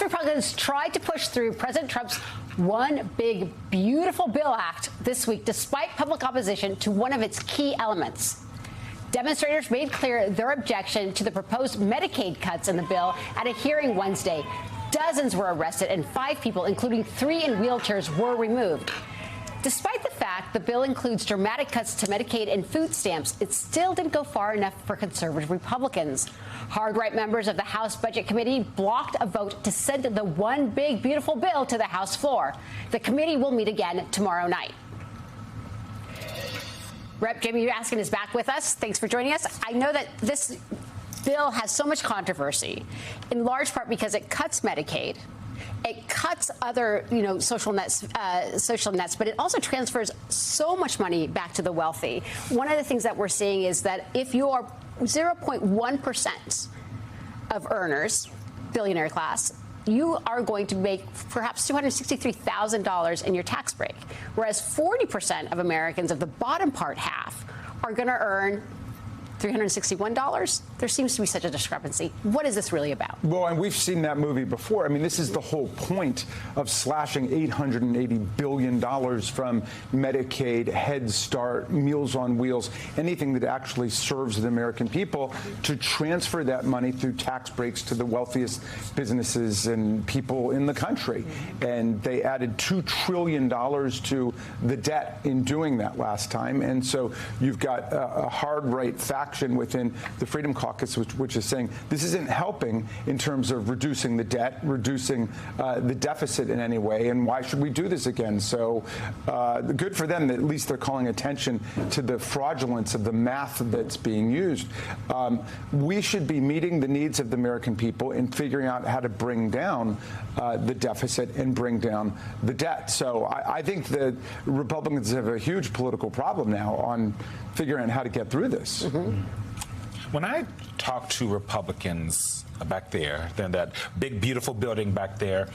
Republicans tried to push through President Trump's One Big Beautiful Bill Act this week, despite public opposition to one of its key elements. Demonstrators made clear their objection to the proposed Medicaid cuts in the bill at a hearing Wednesday. Dozens were arrested and 5 people, including 3 in wheelchairs, were removed. Despite the fact the bill includes dramatic cuts to Medicaid and food stamps, it still didn't go far enough for conservative Republicans. Hard-right members of the House Budget Committee blocked a vote to send the One Big Beautiful Bill to the House floor. The committee will meet again tomorrow night. Rep. Jamie Raskin is back with us. Thanks for joining us. I know that this bill has so much controversy, in large part because it cuts Medicaid. It cuts other, social nets, but it also transfers so much money back to the wealthy. One of the things that we're seeing is that if you are 0.1% of earners, billionaire class, you are going to make perhaps $263,000 in your tax break, whereas 40% of Americans of the bottom part half are going to earn $361. There seems to be such a discrepancy. What is this really about? Well, and we've seen that movie before. I mean, this is the whole point of slashing $880 billion from Medicaid, Head Start, Meals on Wheels, anything that actually serves the American people, to transfer that money through tax breaks to the wealthiest businesses and people in the country. And they added $2 trillion to the debt in doing that last time. And so you've got a hard right faction within the Freedom Caucus, which is saying this isn't helping in terms of reducing the debt, reducing the deficit in any way, and why should we do this again? So good for them that at least they're calling attention to the fraudulence of the math that's being used. We should be meeting the needs of the American people and figuring out how to bring down the deficit and bring down the debt. So I think that Republicans have a huge political problem now on figuring out how to get through this. Mm-hmm. When I talk to Republicans back there, then that big, beautiful building back there,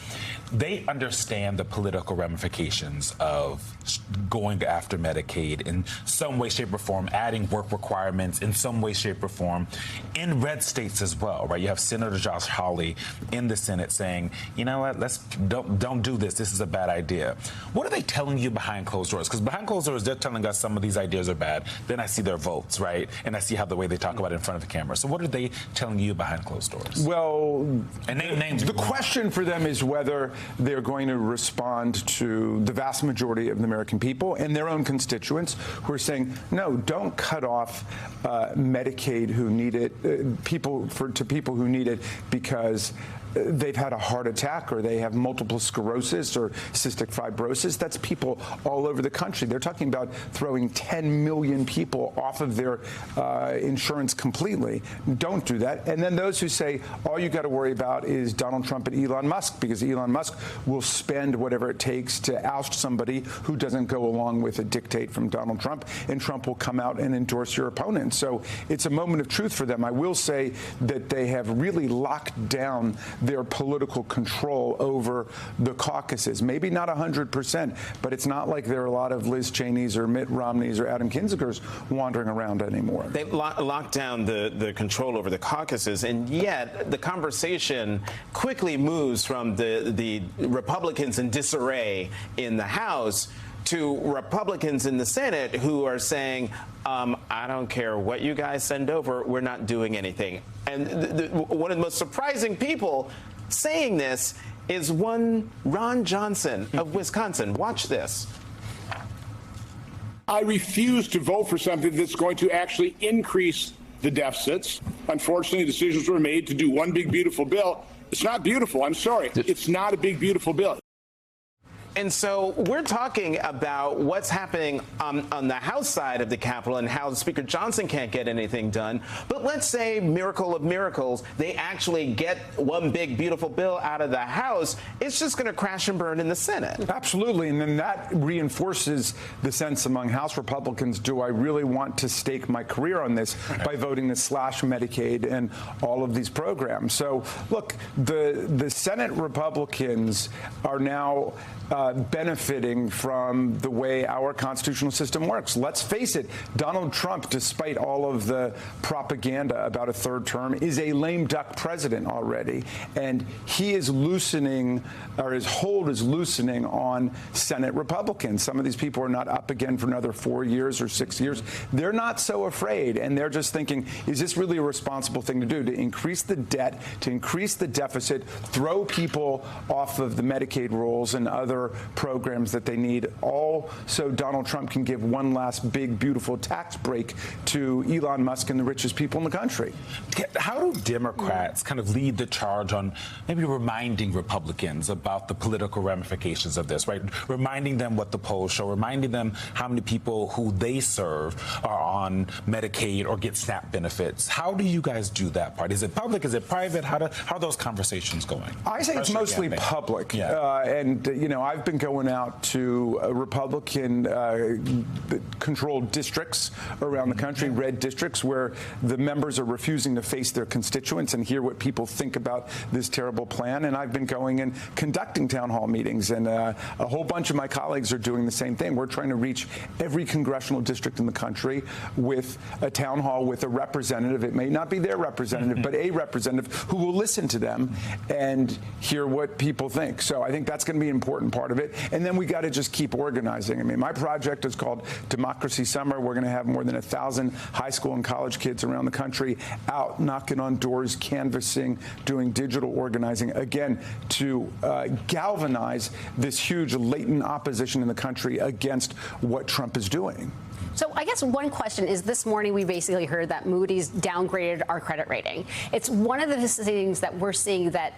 they understand the political ramifications of going after Medicaid in some way, shape, or form, adding work requirements in some way, shape, or form in red states as well, right? You have Senator Josh Hawley in the Senate saying, you know what, don't do this. This is a bad idea. What are they telling you behind closed doors? Because behind closed doors, they're telling us some of these ideas are bad. Then I see their votes, right? And I see how the way they talk about it in front of the camera. So what are they telling you behind closed doors? Well, and names. The question for them is whether they're going to respond to the vast majority of the American people and their own constituents who are saying, no, don't cut off Medicaid who need it, to people who need it because they've had a heart attack or they have multiple sclerosis or cystic fibrosis. That's people all over the country. They're talking about throwing 10 million people off of their insurance completely. Don't do that. And then those who say all you got to worry about is Donald Trump and Elon Musk, because Elon Musk will spend whatever it takes to oust somebody who doesn't go along with a dictate from Donald Trump, and Trump will come out and endorse your opponent. So it's a moment of truth for them. I will say that they have really locked down their political control over the caucuses. Maybe not 100%, but it's not like there are a lot of Liz Cheney's or Mitt Romney's or Adam Kinzinger's wandering around anymore. They locked down the control over the caucuses, and yet the conversation quickly moves from the Republicans in disarray in the House to Republicans in the Senate who are saying, I don't care what you guys send over, we're not doing anything. And one of the most surprising people saying this is one Ron Johnson of Wisconsin. Watch this. I refuse to vote for something that's going to actually increase the deficits. Unfortunately, decisions were made to do one big, beautiful bill. It's not beautiful. I'm sorry. It's not a big, beautiful bill. And so we're talking about what's happening on the House side of the Capitol and how Speaker Johnson can't get anything done. But let's say, miracle of miracles, they actually get one big, beautiful bill out of the House. It's just going to crash and burn in the Senate. Absolutely. And then that reinforces the sense among House Republicans, do I really want to stake my career on this by voting to slash Medicaid and all of these programs? So, look, the Senate Republicans are now benefiting from the way our constitutional system works. Let's face it, Donald Trump, despite all of the propaganda about a third term, is a lame duck president already. And he is loosening, or his hold is loosening on Senate Republicans. Some of these people are not up again for another 4 years or 6 years. They're not so afraid, and they're just thinking, is this really a responsible thing to do, to increase the debt, to increase the deficit, throw people off of the Medicaid rolls and other programs that they need, all so Donald Trump can give one last big, beautiful tax break to Elon Musk and the richest people in the country. How do Democrats kind of lead the charge on maybe reminding Republicans about the political ramifications of this, right? Reminding them what the polls show, reminding them how many people who they serve are on Medicaid or get SNAP benefits. How do you guys do that part? Is it public? Is it private? How are those conversations going? I say it's mostly public. Yeah. And, you know, I've been going out to Republican-controlled districts around the country, red districts, where the members are refusing to face their constituents and hear what people think about this terrible plan. And I've been going and conducting town hall meetings, and a whole bunch of my colleagues are doing the same thing. We're trying to reach every congressional district in the country with a town hall with a representative. It may not be their representative, but a representative who will listen to them and hear what people think. So I think that's going to be an important part of it. And then we got to just keep organizing. I mean, my project is called Democracy Summer. We're going to have more than 1,000 high school and college kids around the country out knocking on doors, canvassing, doing digital organizing, again, to galvanize this huge latent opposition in the country against what Trump is doing. So I guess one question is, this morning we basically heard that Moody's downgraded our credit rating. It's one of the things that we're seeing, that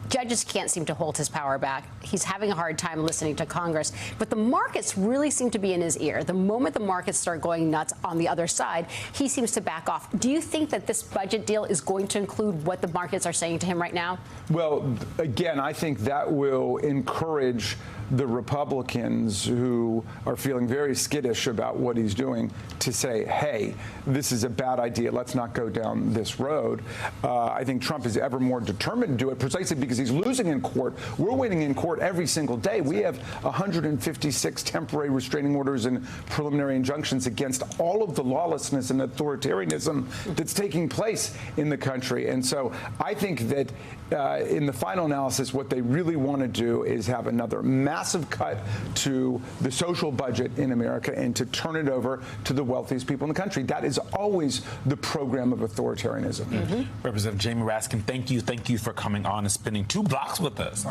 judges can't seem to hold his power back. He's having a hard time listening to Congress. But the markets really seem to be in his ear. The moment the markets start going nuts on the other side, he seems to back off. Do you think that this budget deal is going to include what the markets are saying to him right now? Well, again, I think that will encourage the Republicans who are feeling very skittish about what he's doing to say, hey, this is a bad idea. Let's not go down this road. I think Trump is ever more determined to do it precisely because he's losing in court. We're winning in court every single day. We have 156 temporary restraining orders and preliminary injunctions against all of the lawlessness and authoritarianism that's taking place in the country. And so I think that in the final analysis, what they really want to do is have another massive cut to the social budget in America and to turn it over to the wealthiest people in the country. That is always the program of authoritarianism. Representative Jamie Raskin, thank you for coming on and spending 2 blocks with us.